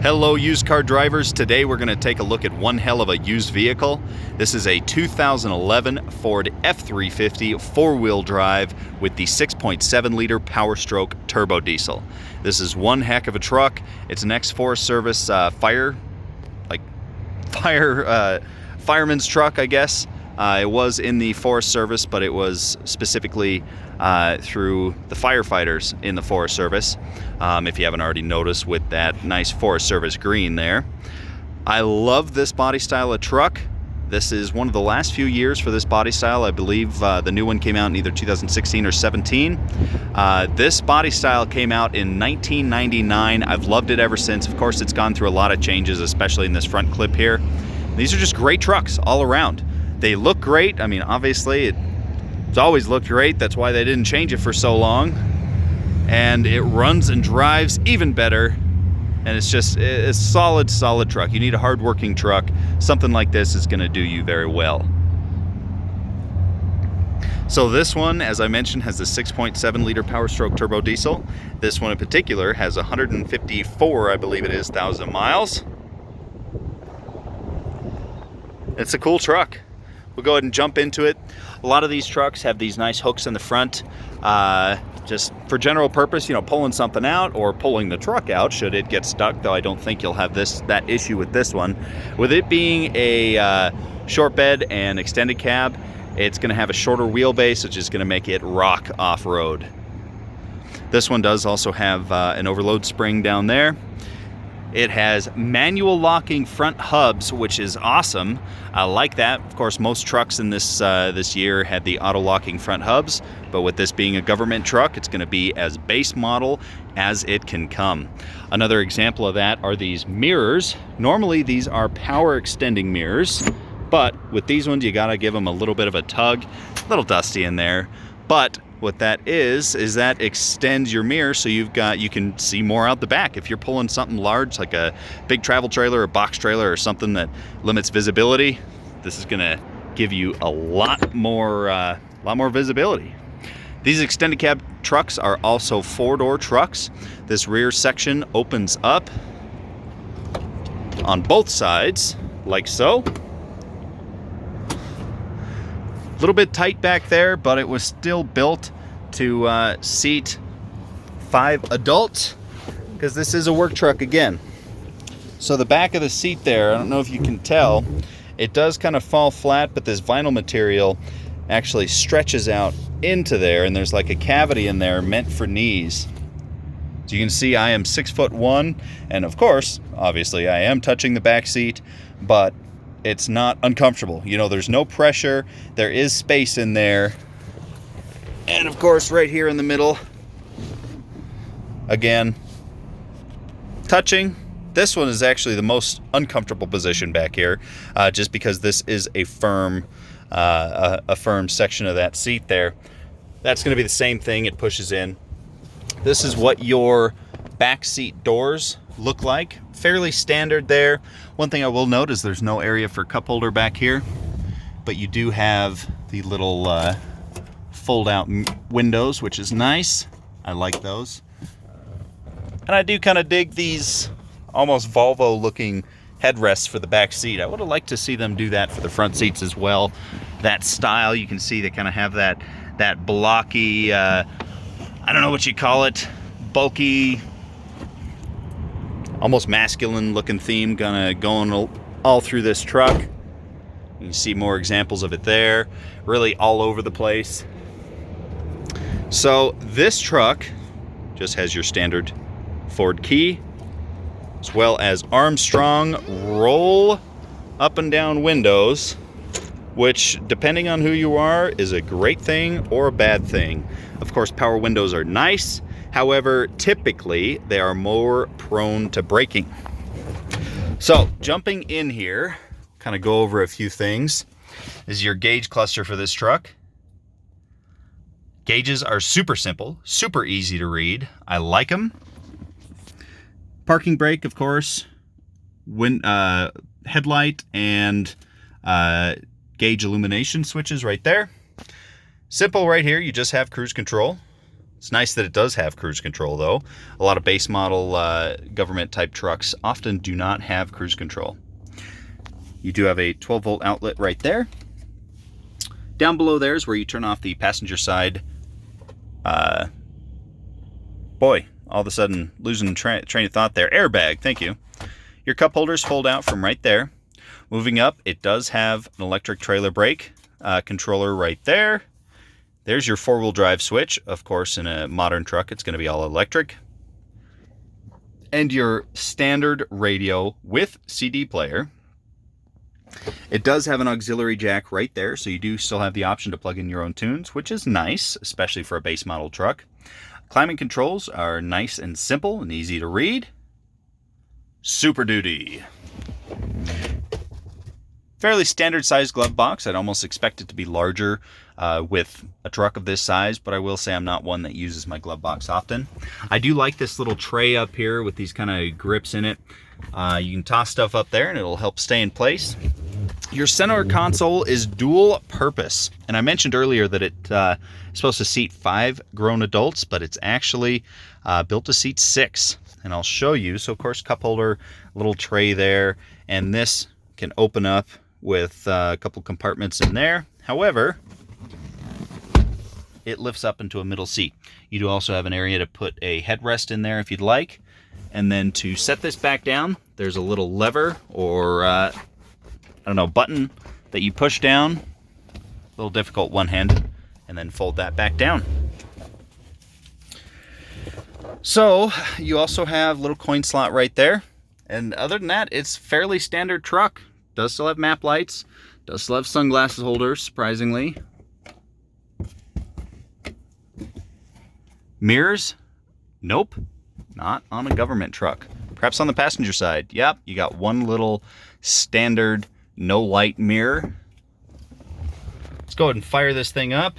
Hello used car drivers. Today we're going to take a look at one hell of a used vehicle. This is a 2011 Ford F350 four-wheel drive with the 6.7 liter Powerstroke turbo diesel. This is one heck of a truck. It's an ex-Forest Service fireman's truck, I guess. It was in the Forest Service, but it was specifically through the firefighters in the Forest Service, if you haven't already noticed with that nice Forest Service green there. I love this body style of truck. This is one of the last few years for this body style. I believe the new one came out in either 2016 or 17. This body style came out in 1999. I've loved it ever since. Of course, it's gone through a lot of changes, especially in this front clip here. These are just great trucks all around. They look great. I mean, obviously, it's always looked great. That's why they didn't change it for so long. And it runs and drives even better. And it's just a solid truck. You need a hard-working truck. Something like this is going to do you very well. So this one, as I mentioned, has the 6.7 liter Powerstroke turbo diesel. This one in particular has 154, I believe it is, 1,000 miles. It's a cool truck. We'll go ahead and jump into it. A lot of these trucks have these nice hooks in the front, just for general purpose, you know, pulling something out or pulling the truck out should it get stuck, though I don't think you'll have that issue with this one. With it being a short bed and extended cab, it's going to have a shorter wheelbase, which is going to make it rock off-road. This one does also have an overload spring down there. It has manual locking front hubs, which is awesome. I like that. Of course, most trucks in this year had the auto locking front hubs, but with this being a government truck, it's going to be as base model as it can come. Another example of that are these mirrors. Normally, these are power extending mirrors, but with these ones, you got to give them a little bit of a tug. A little dusty in there, but what that is that extends your mirror so you can see more out the back. If you're pulling something large like a big travel trailer or box trailer or something that limits visibility, this is gonna give you a lot more visibility. These extended cab trucks are also four-door trucks. This rear section opens up on both sides like so. A little bit tight back there, but it was still built to seat 5 adults because this is a work truck again. So the back of the seat there, I don't know if you can tell, it does kind of fall flat, but this vinyl material actually stretches out into there, and there's like a cavity in there meant for knees. So you can see I am 6'1", and of course, obviously I am touching the back seat, but it's not uncomfortable. You know, there's no pressure. There is space in there. And of course, right here in the middle, again, touching. This one is actually the most uncomfortable position back here, just because this is a firm section of that seat there. That's going to be the same thing. It pushes in. This is what your back seat doors look like. Fairly standard there. One thing I will note is there's no area for cup holder back here, but you do have the little fold out windows, which is nice. I like those. And I do kind of dig these almost Volvo looking headrests for the back seat. I would have liked to see them do that for the front seats as well. That style, you can see they kind of have that blocky, I don't know what you call it, bulky, almost masculine looking theme going all through this truck. You can see more examples of it there, really all over the place. So this truck just has your standard Ford key, as well as Armstrong roll up and down windows, which, depending on who you are, is a great thing or a bad thing. Of course, power windows are nice. However, typically, they are more prone to breaking. So, jumping in here, kind of go over a few things. This is your gauge cluster for this truck. Gauges are super simple, super easy to read. I like them. Parking brake, of course. Headlight and gauge illumination switches right there. Simple right here, you just have cruise control. It's nice that it does have cruise control, though. A lot of base model government type trucks often do not have cruise control. You do have a 12-volt outlet right there. Down below there is where you turn off the passenger side. Boy, all of a sudden losing train of thought there. Airbag, thank you. Your cup holders fold out from right there. Moving up, it does have an electric trailer brake controller right there. There's your four-wheel drive switch. Of course, in a modern truck, it's going to be all electric. And your standard radio with CD player. It does have an auxiliary jack right there, so you do still have the option to plug in your own tunes, which is nice, especially for a base model truck. Climate controls are nice and simple and easy to read. Super Duty. Fairly standard sized glove box. I'd almost expect it to be larger with a truck of this size, but I will say I'm not one that uses my glove box often. I do like this little tray up here with these kind of grips in it. You can toss stuff up there and it'll help stay in place. Your center console is dual purpose, and I mentioned earlier that it's supposed to seat 5 grown adults, but it's actually built to seat 6, and I'll show you. So of course, cup holder, little tray there, and this can open up with a couple compartments in there. However, it lifts up into a middle seat. You do also have an area to put a headrest in there if you'd like. And then to set this back down, there's a little lever or I don't know, button that you push down. A little difficult one-handed, and then fold that back down. So you also have a little coin slot right there. And other than that, it's fairly standard truck. Does still have map lights. Does still have sunglasses holders, surprisingly. Mirrors? Nope. Not on a government truck. Perhaps on the passenger side. Yep, you got one little standard no light mirror. Let's go ahead and fire this thing up.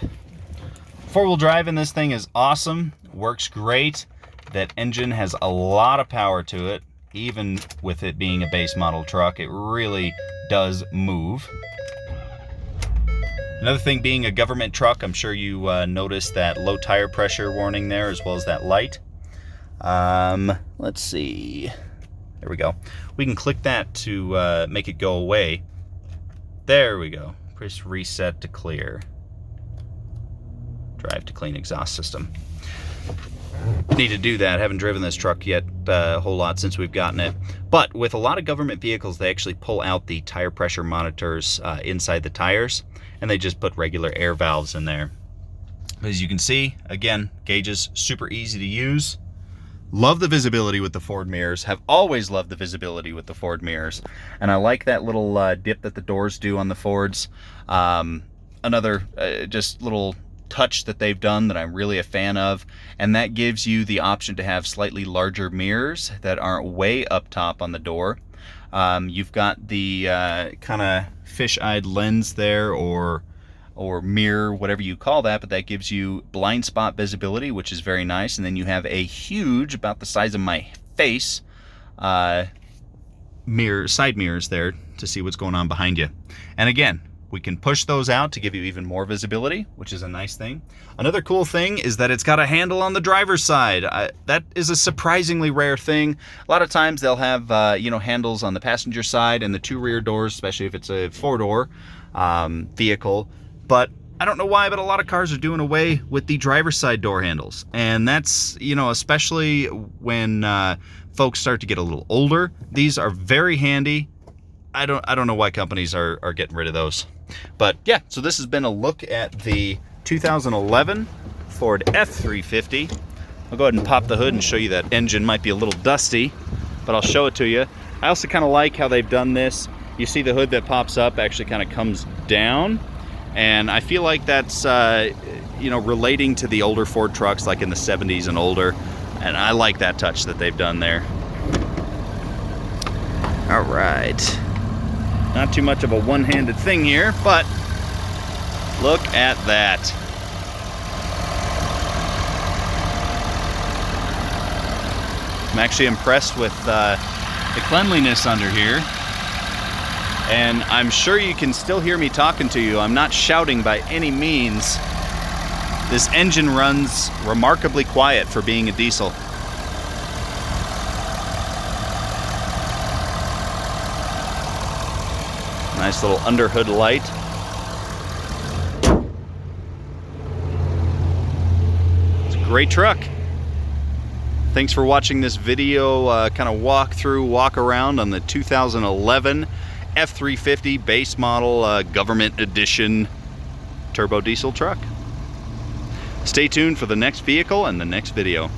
Four-wheel drive in this thing is awesome. Works great. That engine has a lot of power to it. Even with it being a base model truck, it really does move. Another thing, being a government truck, I'm sure you noticed that low tire pressure warning there, as well as that light. Let's see. There we go. We can click that to make it go away. There we go. Press reset to clear. Drive to clean exhaust system. Need to do that. Haven't driven this truck yet a whole lot since we've gotten it. But with a lot of government vehicles, they actually pull out the tire pressure monitors inside the tires, and they just put regular air valves in there. As you can see, again, gauges super easy to use. Love the visibility with the Ford mirrors. Have always loved the visibility with the Ford mirrors. And I like that little dip that the doors do on the Fords. Another just little touch that they've done that I'm really a fan of, and that gives you the option to have slightly larger mirrors that aren't way up top on the door. You've got the kind of fish-eyed lens there, or mirror, whatever you call that, but that gives you blind spot visibility, which is very nice. And then you have a huge, about the size of my face, side mirrors there to see what's going on behind you. And again, we can push those out to give you even more visibility, which is a nice thing. Another cool thing is that it's got a handle on the driver's side. That is a surprisingly rare thing. A lot of times they'll have handles on the passenger side and the 2 rear doors, especially if it's a 4-door vehicle. But I don't know why, but a lot of cars are doing away with the driver's side door handles. And that's, especially when folks start to get a little older. These are very handy. I don't know why companies are getting rid of those. But yeah, so this has been a look at the 2011 Ford F350. I'll go ahead and pop the hood and show you that engine. Might be a little dusty, but I'll show it to you. I also kind of like how they've done this. You see the hood that pops up actually kind of comes down. And I feel like that's, relating to the older Ford trucks like in the 70s and older. And I like that touch that they've done there. All right. Not too much of a one-handed thing here, but look at that. I'm actually impressed with the cleanliness under here. And I'm sure you can still hear me talking to you. I'm not shouting by any means. This engine runs remarkably quiet for being a diesel. Nice little underhood light. It's a great truck. Thanks for watching this video, kind of walk around on the 2011 F350 base model government edition turbo diesel truck. Stay tuned for the next vehicle and the next video.